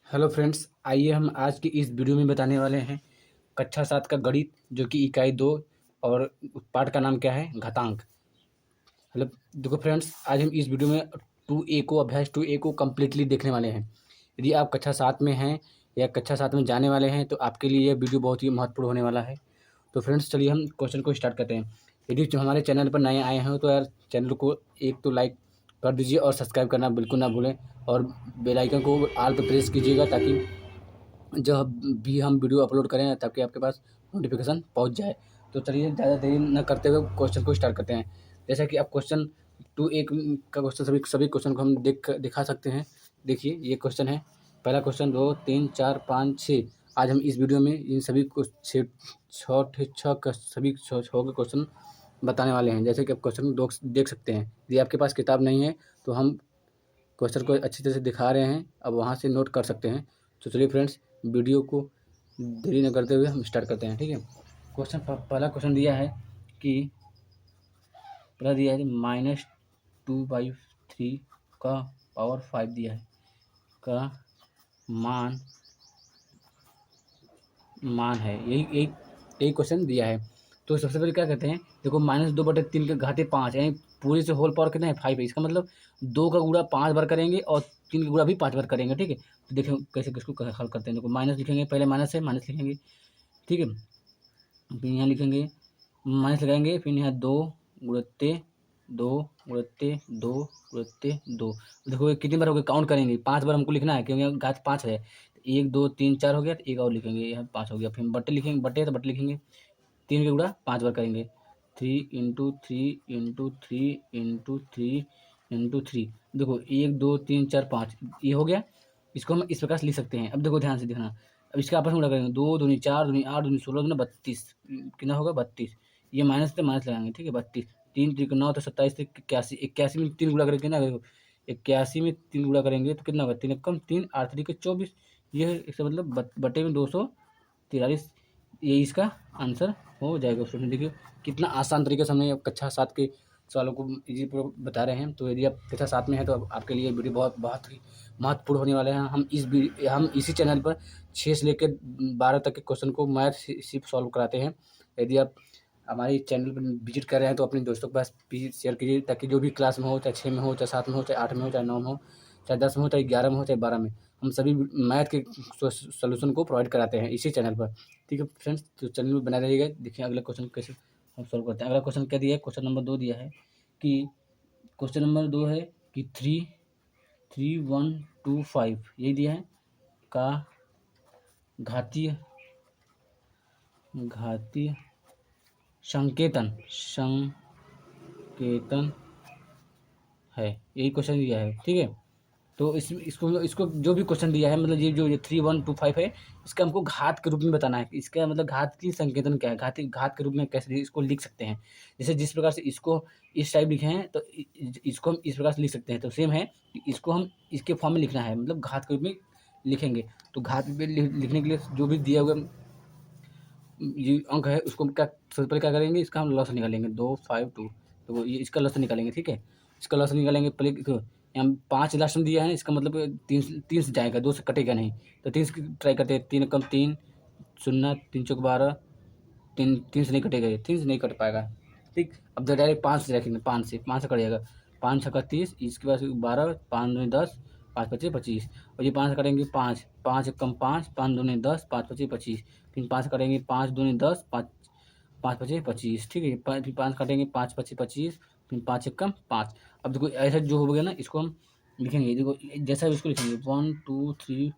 Hello friends, आइए हम आज की इस वीडियो में बताने वाले हैं कक्षा 7 का गणित, जो कि इकाई 2 और पाठ का नाम क्या है, घातांक। हेलो, देखो फ्रेंड्स, आज हम इस वीडियो में 2A को अभ्यास 2A को कम्प्लीटली देखने वाले हैं। यदि आप कक्षा 7 में हैं या कक्षा 7 में जाने वाले हैं तो आपके लिए यह वीडियो बहुत ही महत्वपूर्ण होने वाला है। तो फ्रेंड्स, चलिए हम क्वेश्चन को स्टार्ट करते हैं। यदि जो हमारे चैनल पर नए आए हैं तो यार चैनल को एक तो लाइक कर दीजिए और सब्सक्राइब करना बिल्कुल ना भूलें, और बेल आइकन को ऑल पर प्रेस कीजिएगा ताकि जब भी हम वीडियो अपलोड करें ताकि आपके पास नोटिफिकेशन पहुंच जाए। तो चलिए ज़्यादा देरी न करते हुए क्वेश्चन को स्टार्ट करते हैं। जैसा कि आप क्वेश्चन 2A का क्वेश्चन सभी क्वेश्चन को हम दिखा सकते हैं। देखिए, ये क्वेश्चन है। पहला क्वेश्चन 2 3 4 5 6। आज हम इस वीडियो में इन सभी को छः का सभी छः के क्वेश्चन बताने वाले हैं। जैसे कि आप क्वेश्चन दो देख सकते हैं। यदि आपके पास किताब नहीं है तो हम क्वेश्चन को अच्छी तरह से दिखा रहे हैं, अब वहाँ से नोट कर सकते हैं। तो चलिए फ्रेंड्स, वीडियो को देरी न करते हुए हम स्टार्ट करते हैं। ठीक है, क्वेश्चन पहला क्वेश्चन दिया है कि पहला दिया है -2/3 का पावर 5 दिया है का मान है। यही क्वेश्चन दिया है। तो सबसे पहले क्या कहते हैं, देखो -2/3 के घाते 5 यानी पूरे से होल पावर कितना है, 5 है। इसका मतलब 2 का गुणा 5 बार करेंगे और 3 का गुणा भी 5 बार करेंगे। ठीक है, तो देखो कैसे किसको हल करते हैं। देखो माइनस लिखेंगे, पहले माइनस है, माइनस लिखेंगे। ठीक है, फिर यहाँ लिखेंगे, माइनस लगाएंगे, फिर यहाँ 2 गुणित्ते 2 गुणित्ते 2 गुणित्ते 2। देखो ये कितनी बार हो गया, काउंट करेंगे। 5 बार हमको लिखना है क्योंकि घात 5 है। 1 2 3 4 हो गया, तो एक और लिखेंगे, यहाँ 5 हो गया। फिर बट्टे लिखेंगे, बट्टे तो बट्टे लिखेंगे, 3 के गुणा 5 बार करेंगे। 3 इंटू 3 इंटू 3 इंटू 3 इंटू 3। देखो 1 2 3 4 5 ये हो गया। इसको हम इस प्रकार से लिख सकते हैं। अब देखो ध्यान से देखना, अब इसका आपस में गुणा करेंगे। 2 दूनी 4 दूनी 8 दूनी 16 दूनी 32, कितना होगा 32। ये माइनस से माइनस लगाएंगे। ठीक है, 32, 3 3 9 तो 27 से 81, 81 में 3 गुणा करेंगे ना, 81 में 3 गुणा करेंगे तो कितना होगा, 3 कम 3 8 3 के 24। ये है, इसका मतलब बटे में 243। ये इसका आंसर हो जाएगा। स्टूडेंट देखिए कितना आसान तरीके से हमने कक्षा 7 के सवालों को इजी पूरा बता रहे हैं। तो यदि आप कक्षा 7 में हैं तो आपके लिए वीडियो बहुत ही महत्वपूर्ण होने वाले हैं। हम इसी चैनल पर 6 से लेकर 12 तक के क्वेश्चन को मैथ सिर्फ सॉल्व कराते हैं। यदि आप हमारे चैनल पर विजिट कर रहे हैं तो अपने दोस्तों के पास भी शेयर कीजिए, ताकि जो भी क्लास में हो, चाहे 6 में हो, चाहे 7 में हो, चाहे 8 में हो, चाहे 9 में हो, चाहे 10 में हो, चाहे 11 में हो, चाहे 12 में, हम सभी मैथ के सोल्यूशन को प्रोवाइड कराते हैं इसी चैनल पर। ठीक है फ्रेंड्स, तो चैनल में बना रहिएगा। देखिए अगला क्वेश्चन कैसे हम सॉल्व करते हैं। अगला क्वेश्चन क्या दिया है, क्वेश्चन नंबर 2 दिया है कि क्वेश्चन नंबर 2 है कि 3 1 2 5 यही दिया है का घातीय संकेतन है। यही क्वेश्चन दिया है। ठीक है, तो इसको जो भी क्वेश्चन दिया है, मतलब ये जो 3 1 2 5 है, इसका हमको घात के रूप में बताना है। इसका मतलब घात की संकेतन क्या है, घात के रूप में कैसे इसको लिख सकते हैं। जैसे जिस प्रकार से इसको इस टाइप लिखे हैं तो इसको हम इस प्रकार से लिख सकते हैं। तो सेम है कि इसको हम इसके फॉर्म में लिखना है, मतलब घात के रूप में लिखेंगे। तो घात में लिखने के लिए जो भी दिया हुआ ये अंक है उसको क्या सबसे पहले क्या करेंगे, इसका हम लॉस निकालेंगे। 2 5 2, तो ये इसका लॉस निकालेंगे। ठीक है, इसका लॉस निकालेंगे। पहले यहाँ 5 लास्ट में दिया है, इसका मतलब 3 से जाएगा, 2 से कटेगा नहीं। तो 3 से ट्राई करते हैं। 3 कम 3 0 3 चौक 12, 3 से नहीं कटेगा, ये 3 से नहीं कट पाएगा। ठीक, अब डायरेक्ट 5 से रखेंगे, 5 से कट जाएगा। 5 छक्का 30, इसके बाद 12, 5 दूनी 10, 5 पच्चीस 25। और ये 5 से कटेंगे 5, 5 कम 5, 5 दूनी 10, 5 पच्चीस 25। फिर 5 कटेंगे, 5 दूनी 10, 5 5 पच्चीस 25। ठीक है, फिर 5 काटेंगे, 5 पच्चीस 25, फिर 5 कम 5। अब देखो ऐसा जो हो गया ना, इसको हम लिखेंगे। देखो जैसा इसको लिखेंगे 1 2 3,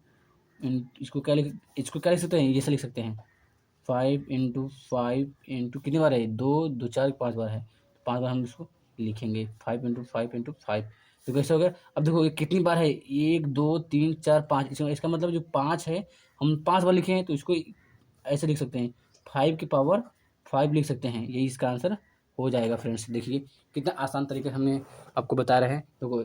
इसको क्या लिख सकते हैं, ये से लिख सकते हैं 5 इंटू कितनी बार है, 2 2 4 5 बार है। 5 बार हम इसको लिखेंगे, 5 इंटू 5 तो कैसे हो गया। अब देखो ये कितनी बार है, 1 2 3 4 5। इसका मतलब जो 5 है, हम 5 बार लिखे हैं तो इसको ऐसे लिख सकते हैं, 5 लिख सकते हैं। यही इसका आंसर हो जाएगा। फ्रेंड्स देखिए कितना आसान तरीके से हमने आपको बता रहे हैं। देखो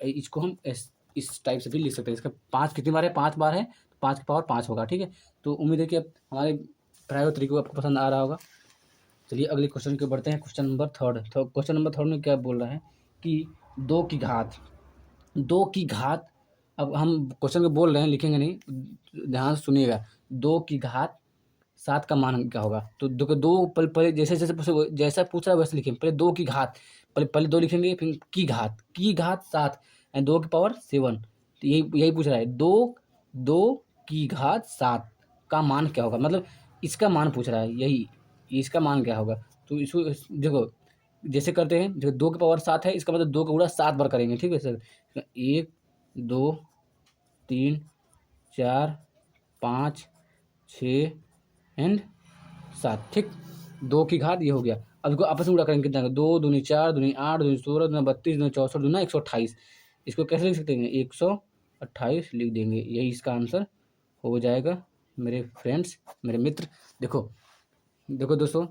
इसको हम इस टाइप से भी लिख सकते हैं। इसका 5 कितनी बार है, 5 बार है, 5 की पावर 5 होगा। ठीक है, तो उम्मीद है कि अब हमारे पढ़ाई हुए तरीके को आपको पसंद आ रहा होगा। चलिए अगले क्वेश्चन के बढ़ते हैं। Question number 3। तो क्वेश्चन नंबर 3 में क्या बोल रहा है कि 2 की घात अब हम क्वेश्चन को बोल रहे हैं, लिखेंगे नहीं, ध्यान से सुनिएगा। 2 की घात 7 का मान क्या होगा? तो देखो 2 पहले जैसा पूछ रहा है वैसे लिखेंगे। पहले 2 की घात, पहले 2 लिखेंगे, फिर की घात 7 एंड 2 की पावर 7। तो यही पूछ रहा है, 2 की घात 7 का मान क्या होगा? मतलब इसका मान पूछ रहा है, यही इसका मान क्या होगा? तो इसको देखो जैसे करते हैं, जो 2 की पावर 7 है, इसका मतलब 2 का गुणा 7 बार करेंगे, ठीक है सर। 1 2 3 4 5 6 एंड 7, ठीक। 2 की घात ये हो गया। अब इसको आपस में गुणा करेंगे, कितना? 2 दूनी 4 दूनी 8 दूनी 16 दूनी 32 दूनी 64 दूना 128। इसको कैसे लिख सकते हैं? 128 लिख देंगे। यही इसका आंसर हो जाएगा मेरे फ्रेंड्स, मेरे मित्र। देखो देखो दोस्तों,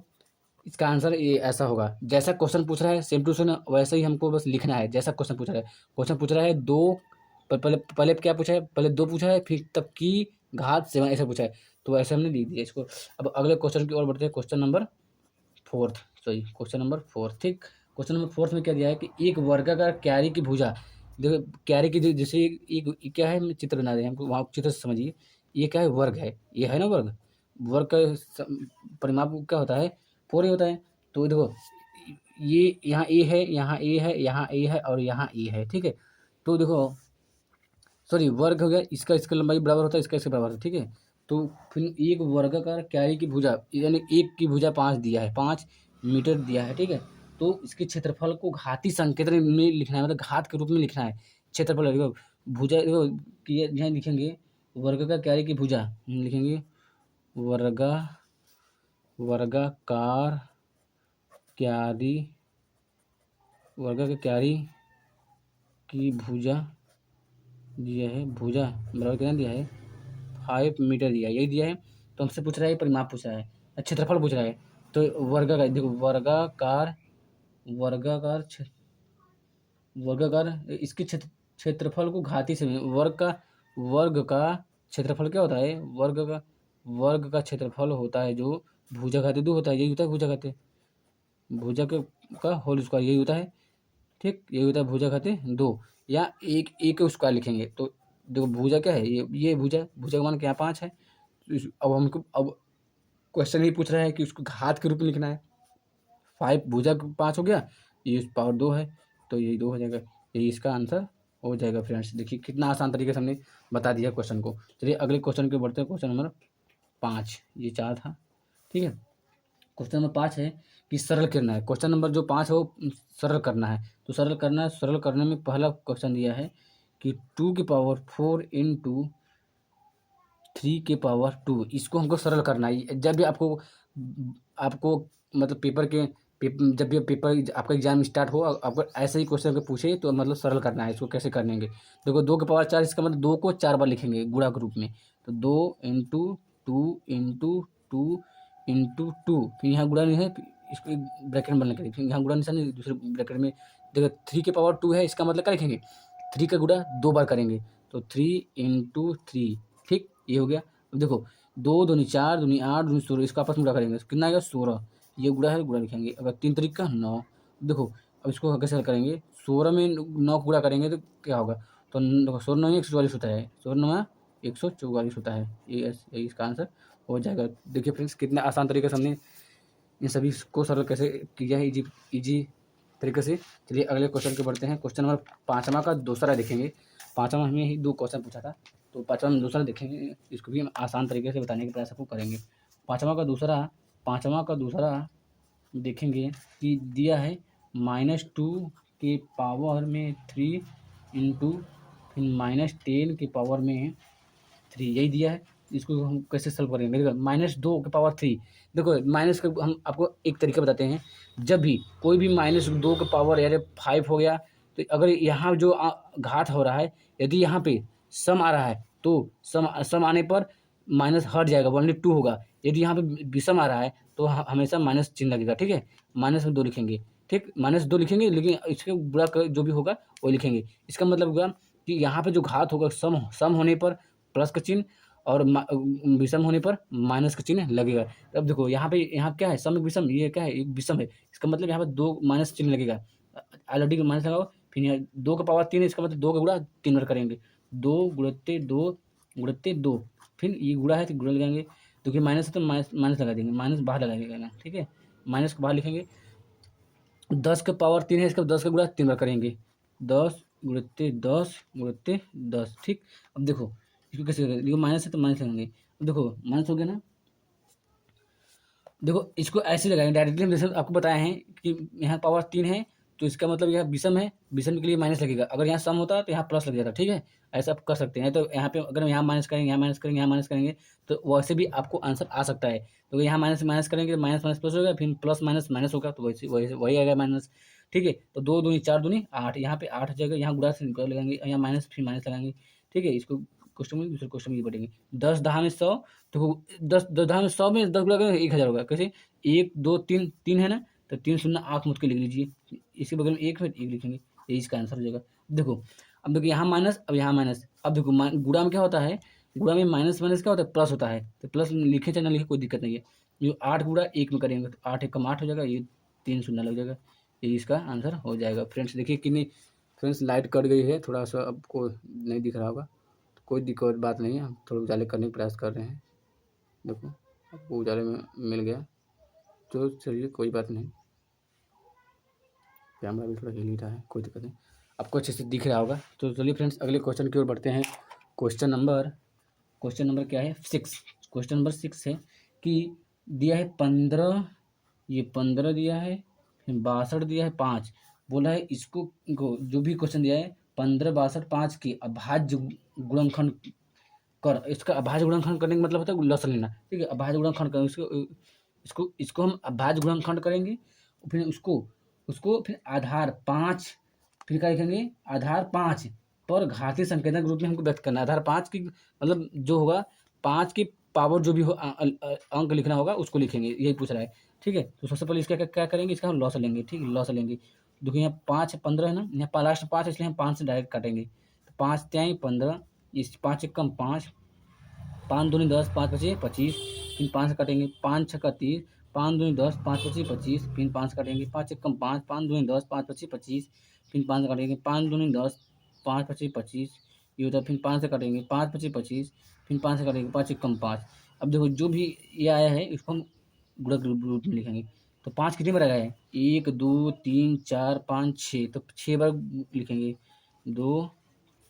इसका आंसर ये ऐसा होगा, जैसा क्वेश्चन पूछ रहा है सेम टू सेम वैसे ही हमको बस लिखना है। जैसा क्वेश्चन पूछ रहा है, दो, पहले पहले क्या पूछा है? पहले 2 पूछा है, फिर तब की घात 7 ऐसा पूछा है, तो ऐसे हमने लिख दिया इसको। अब अगले क्वेश्चन की ओर बढ़ते हैं, क्वेश्चन नंबर 4, ठीक। क्वेश्चन नंबर 4 में क्या दिया है कि एक वर्गाकार क्यारी की भुजा, देखो क्यारी की जैसे एक क्या है, चित्र बना रहे हैं हमको, वहाँ चित्र से समझिए। ये क्या है? वर्ग है, ये है ना वर्ग। वर्ग का परिमाप क्या होता है? 4 ही होता है। तो देखो ये यहाँ ए है, यहाँ ए है, यहाँ ए है और यहाँ ए है, ठीक है। तो देखो सॉरी, वर्ग हो गया, इसका लंबाई बराबर होता है, इसका बराबर होता है, ठीक है। तो फिर एक वर्गाकार क्यारी की भुजा, यानी एक की भुजा 5 दिया है, 5 मीटर दिया है, ठीक है। तो इसके क्षेत्रफल को घाती संकेतन में लिखना है, मतलब घात के रूप में लिखना है। क्षेत्रफल देखो, भुजा देखो कि यहाँ लिखेंगे वर्गाकार क्यारी की भुजा, लिखेंगे वर्गाकार क्यारी क्यारी की भुजा दिया है, भुजा बराबर कितना दिया है? 5 मीटर दिया है, यही दिया है। तो हमसे पूछ रहा है, परिमाप पूछ रहा है, क्षेत्रफल पूछ रहा है। तो वर्गाकार देखो, वर्गाकार इसके क्षेत्रफल को घाती से, वर्ग का क्षेत्रफल क्या होता है? वर्ग का क्षेत्रफल होता है जो भुजा घाती 2 होता है, यही होता है भुजा का होल स्क्वायर, यही होता है, ठीक। यही होता है भुजा घाती 2, या एक स्क्वायर लिखेंगे। तो देखो भुजा क्या है? ये भुजा का मान क्या 5 है। तो अब हमको क्वेश्चन ही पूछ रहा है कि उसको घात के रूप में लिखना है। 5 भुजा 5 हो गया, ये पावर 2 है, तो ये 2 हो जाएगा। यही इसका आंसर हो जाएगा फ्रेंड्स। देखिए कितना आसान तरीके से हमने बता दिया क्वेश्चन को। चलिए अगले क्वेश्चन के बढ़ते हैं, क्वेश्चन नंबर 5, ये 4 था, ठीक है। क्वेश्चन नंबर 5 है कि सरल करना है। क्वेश्चन नंबर जो 5 है वो सरल करना है। तो सरल करने में पहला क्वेश्चन दिया है कि 2 की पावर 4 इंटू 3 के पावर 2, इसको हमको सरल करना है। जब भी आपको मतलब जब भी पेपर आपका एग्जाम स्टार्ट हो, आपको ऐसे ही क्वेश्चन अगर पूछे तो मतलब सरल करना है। इसको कैसे करेंगे? देखो 2 के पावर 4, इसका मतलब 2 को 4 बार लिखेंगे गुणा के रूप में। तो 2 इंटू 2 इंटू 2 इंटू 2, फिर यहाँ गुणा नहीं है, इसको ब्रैकेट में बनने करेंगे, फिर यहाँ गुणा निशान नहीं, दूसरे ब्रैकेट में। देखो 3 के पावर 2 है, इसका मतलब क्या लिखेंगे? 3 का गुणा 2 बार करेंगे, तो 3 इंटू 3, ठीक, ये हो गया। अब देखो 2 दूनी 4 दूनी 8 दूनी 16, इसका आपस में गुणा करेंगे, कितना आएगा? 16। ये गुणा है, गुणा लिखेंगे। अगर 3 तरीक का 9। देखो अब इसको कैसे हल करेंगे? 16 में 9 गुणा करेंगे तो क्या होगा? तो देखो 16 9 144 होता है, 16 9 144 होता है। ये इसका आंसर हो जाएगा। देखिए फ्रेंड्स कितना आसान तरीके से हमने इन सभी को सरल कैसे किया है, इजी तरीके से। चलिए अगले क्वेश्चन के बढ़ते हैं। क्वेश्चन नंबर 5वां का दूसरा देखेंगे। 5वां हमें ही 2 क्वेश्चन पूछा था, तो 5वां में दूसरा देखेंगे, इसको भी हम आसान तरीके से बताने का प्रयास आपको करेंगे। 5वां का दूसरा देखेंगे कि दिया है -2 के पावर में 3 इंटू फिर -10 के पावर में 3, यही दिया है। इसको हम कैसे सॉल्व करेंगे? देखो -2 के पावर 3, देखो माइनस का हम आपको एक तरीका बताते हैं। जब भी कोई भी -2 के पावर यानी 5 हो गया, तो अगर यहाँ जो घात हो रहा है, यदि यहाँ पे सम आ रहा है तो सम आने पर माइनस हट जाएगा, ओनली 2 होगा। यदि यहाँ पे विषम आ रहा है तो हमेशा माइनस चिन्ह लगेगा, ठीक है। -2 लिखेंगे, ठीक, -2 लिखेंगे, लेकिन इसके बुरा जो भी होगा वो लिखेंगे। इसका मतलब होगा कि यहाँ पे जो घात होगा सम होने पर प्लस का चिन्ह और विषम होने पर माइनस का चिन्ह लगेगा। अब देखो यहाँ क्या है? सम विषम, ये क्या है? एक विषम है, इसका मतलब यहाँ पर 2 माइनस चिन्ह लगेगा। ऑलरेडी माइनस लगाओ, फिर यहाँ 2 का पावर 3 है, इसका मतलब 2 का गुणा 3 बार करेंगे, 2 फिर ये गुणा है तो गुणा लगाएंगे, क्योंकि माइनस है तो माइनस माइनस लगा देंगे, माइनस बाहर लगा देंगे, ठीक है, माइनस को बाहर लिखेंगे। 10 का पावर 3 है, इसका 10 का गुणा 3 बार करेंगे, 10 ठीक। अब देखो इसको कैसे करेंगे, देखो माइनस है तो माइनस लगाएंगे, अब देखो माइनस हो गया ना। देखो इसको ऐसे लगाएंगे डायरेक्टली, हम जैसे आपको बताए हैं कि यहाँ पावर 3 है तो इसका मतलब यह विषम है, विषम के लिए माइनस लगेगा, अगर यहाँ सम होता तो यहाँ प्लस लग जाता, ठीक है। ऐसा आप कर सकते हैं, तो यहाँ पे अगर यहाँ माइनस करेंगे, यहाँ माइनस करेंगे, यहाँ माइनस करेंगे तो वैसे भी आपको आंसर आ सकता है। तो यहाँ माइनस माइनस करेंगे तो माइनस माइनस प्लस होगा, फिर प्लस माइनस माइनस होगा, तो वैसे वही वही आएगा माइनस, ठीक है। तो 2 दूनी 4 दूनी 8, यहाँ पे 8 जगह, यहाँ गुणा से निकाल लगाएंगे, यहाँ माइनस फिर माइनस लगाएंगे, ठीक है। इसको क्वेश्चन में दूसरे क्वेश्चन में ये बढ़ेंगे 10 दहा में 100, तो 10 10 दहा में 100 में 10 गुणा करेंगे 1000 होगा, कैसे 1 2 3 3 है ना, तो 3 शून्य आँख मूंद के लिख लीजिए, इसके बगल में 1 फिर 1 लिखेंगे, यही इसका आंसर हो जाएगा। देखो अब देखो यहाँ माइनस, अब यहाँ माइनस, अब देखो गुणा में क्या होता है, गुणा में माइनस माइनस क्या होता है, प्लस होता है, तो प्लस लिखे चाहे ना लिखे कोई दिक्कत नहीं है। जो 8 गुणा 1 में करेंगे तो 8 एकम 8 हो जाएगा, ये 3 शून्य लग जाएगा, ये इसका आंसर हो जाएगा। फ्रेंड्स देखिए कितनी, फ्रेंड्स लाइट कट गई है, थोड़ा सा आपको नहीं दिख रहा होगा, तो कोई दिक्कत बात नहीं है, हम थोड़ा उजाले करने का प्रयास कर रहे हैं। देखो आपको उजाले में मिल गया, तो चलिए कोई बात नहीं, कैमरा भी थोड़ा हिल रहा है, कोई दिक्कत नहीं, आपको अच्छे से दिख रहा होगा। तो चलिए फ्रेंड्स अगले क्वेश्चन की ओर बढ़ते हैं। क्वेश्चन नंबर क्या है, 6। क्वेश्चन नंबर 6 है कि दिया है 15, ये 15 दिया है, फिर 62 दिया है 5, बोला है इसको जो भी क्वेश्चन दिया है 15 62 5 के अभाज्य गुणनखंड कर। इसका अभाज्य गुणनखंड करने का मतलब होता है लसन लेना, ठीक है। अभाज्य गुणनखंड कर, इसको हम अभाज्य गुणनखंड करेंगे, फिर उसको फिर आधार 5, फिर क्या लिखेंगे, आधार 5 पर घातीय संकेतन के रूप में हमको व्यक्त करना है। आधार 5 की मतलब जो होगा 5 की पावर जो भी हो अंक लिखना होगा उसको लिखेंगे, यही पूछ रहा है, ठीक है। तो सबसे पहले इसका क्या करेंगे, इसका हम लॉस लेंगे, ठीक है, लॉस लेंगे। देखिए यहाँ 5 15 है ना, यहाँ लास्ट 5 है, इसलिए हम 5 से डायरेक्ट काटेंगे, तो 5 त्याई 15, इस 5 एक कम 5, 5 दूनी 10, 5 पचे 25, फिर 5 से काटेंगे, 5 छक्का 30, 5 दूनी 10, 5 पची 25, फिर 5 काटेंगे, 5 एक कम 5, 5 दूनी 10, 5 पची 25, फिर 5 से काटेंगे, 5 दूनी 10, 5 पची 25, ये होता है, फिर 5 से काटेंगे, 5 पची 25, फिर 5 से काटेंगे, 5 एक कम 5। अब देखो जो भी ये आया है इसको हम गुणक रूप में लिखेंगे, तो 5 कितनी बार आया है, 1 2 3 4 5 6, तो 6 बार लिखेंगे, 2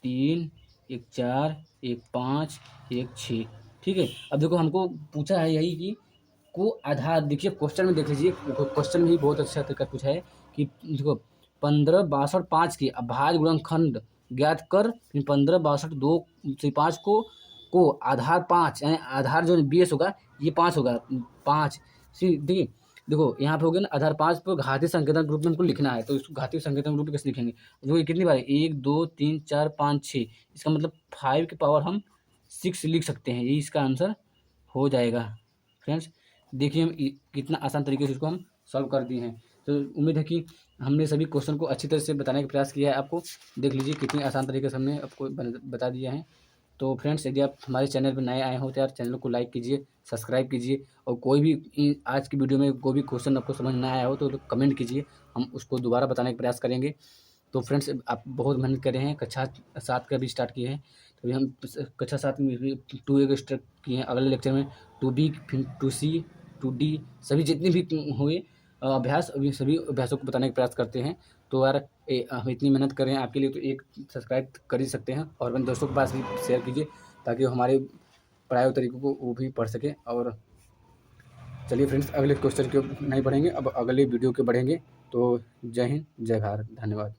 3 1 4 1 5 1 6, ठीक है। अब देखो हमको पूछा है यही कि को आधार, देखिए क्वेश्चन में देख लीजिए, क्वेश्चन में ही बहुत अच्छा तरीका पूछा है कि देखो 15 62 5 के अभाज्य गुणनखंड ज्ञात कर, फिर 15 62 2 से 5 को आधार 5 यानी आधार जो बेस होगा ये 5 होगा, 5 ठीक है। देखो यहाँ पे हो गया ना, आधार 5 पर घातीय संकेतन के रूप में हमको लिखना है, तो इसको घातीय संकेतन के रूप में कैसे लिखेंगे, देखो ये कितनी बार है, 1 2 3 4 5 6, इसका मतलब 5 की पावर हम 6 लिख सकते हैं, यही इसका आंसर हो जाएगा। फ्रेंड्स देखिए हम कितना आसान तरीके से इसको हम सॉल्व कर दिए हैं। तो उम्मीद है कि हमने सभी क्वेश्चन को अच्छी तरह से बताने का प्रयास किया है आपको, देख लीजिए कितनी आसान तरीके से हमने आपको बता दिया है। तो फ्रेंड्स यदि आप हमारे चैनल पर नए आए हो तो यार चैनल को लाइक कीजिए, सब्सक्राइब कीजिए, और कोई भी आज की वीडियो में कोई भी क्वेश्चन आपको समझ ना आया हो तो कमेंट कीजिए, हम उसको दोबारा बताने का प्रयास करेंगे। तो फ्रेंड्स आप बहुत मेहनत कर रहे हैं, कक्षा 7 का भी स्टार्ट किए हैं, तो हम कक्षा 7 में भी 2A का स्टार्ट किए हैं, अगले लेक्चर में 2B फिर 2C 2D सभी जितने भी हुए अभ्यास, अभी सभी अभ्यासों को बताने का प्रयास करते हैं। तो यार हम इतनी मेहनत कर रहे हैं आपके लिए, तो एक सब्सक्राइब कर ही सकते हैं, और अपने दोस्तों के पास भी शेयर कीजिए ताकि हमारे पढ़ाए हुए तरीकों को वो भी पढ़ सके। और चलिए फ्रेंड्स अगले क्वेश्चन के नहीं बढ़ेंगे, अब अगले वीडियो के बढ़ेंगे। तो जय हिंद जय भारत, धन्यवाद।